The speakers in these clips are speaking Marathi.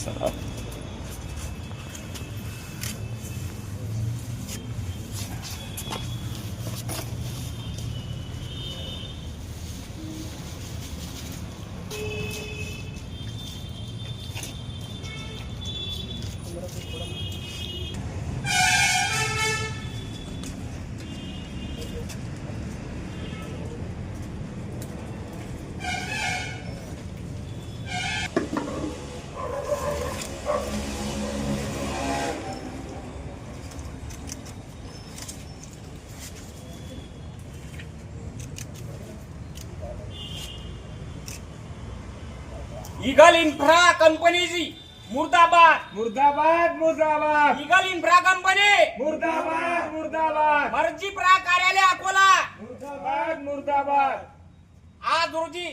सर ईगल इन्फ्रा कंपनीची मुर्दाबाद मुर्दाबाद मुर्दाबाद ईगल इन्फ्रा कंपनी मुर्दाबाद मुर्दाबाद मर्जी प्रा कार्यालय अकोला मुर्दाबाद मुर्दाबाद आज रोजी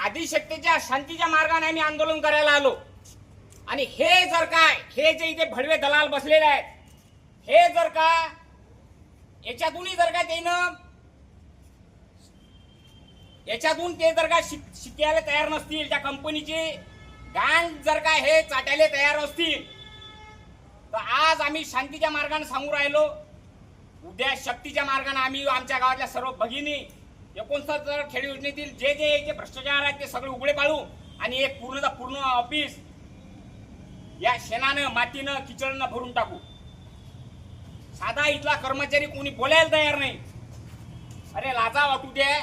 आदिशक्तीच्या शांतीच्या मार्गाने आम्ही आंदोलन करायला आलो आणि हे जर काय हे जे इथे भडवे दलाल बसलेले आहेत हे जर का याच्यातूनही जर का त्यानं याच्यातून ते जर का शिकायला तयार नसतील त्या कंपनीचे गांड जर का हे चाटायला तयार असतील तर आज आम्ही शांतीच्या मार्गाने सांगू राहिलो उद्या शक्तीच्या मार्गाने आम्ही आमच्या गावातल्या सर्व भगिनी 69 खेड योजनेतील जे जे याचे भ्रष्टाचार आहेत ते सगळे उघडे पाडू आणि एक पूर्ण ऑफिस या शेणानं मातीनं किचडनं भरून टाकू. साधा इथला कर्मचारी कोणी बोलायला तयार नाही. अरे लाजा वाटू दे.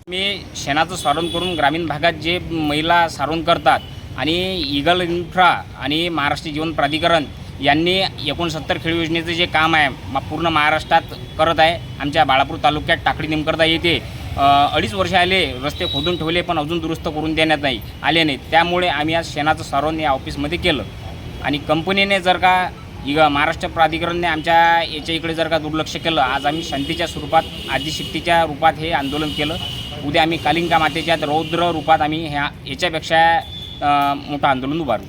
मी शेणाचं सारण करून ग्रामीण भागात जे महिला सारण करतात आणि ईगल इन्फ्रा आणि महाराष्ट्र जीवन प्राधिकरण यांनी 69 खेड योजनेचं जे काम आहे पूर्ण महाराष्ट्रात करत आहे. आमच्या बाळापूर तालुक्यात टाकळी निमकरता येते 2.5 वर्ष आले रस्ते खोदून ठेवले पण अजून दुरुस्त करून देण्यात आले नाहीत. त्यामुळे आम्ही आज शेणाचं सारण या ऑफिसमध्ये केलं आणि कंपनीने जर का महाराष्ट्र प्राधिकरणने आमच्या याच्या इकडे जर का दुर्लक्ष केलं आज आम्ही शांतीच्या स्वरूपात आदिशक्तीच्या रूपात हे आंदोलन केलं. उद्या आम्ही कालिंका मातेच्या रौद्र रूपात आम्ही याच्यापेक्षा मोठं आंदोलन उभारू.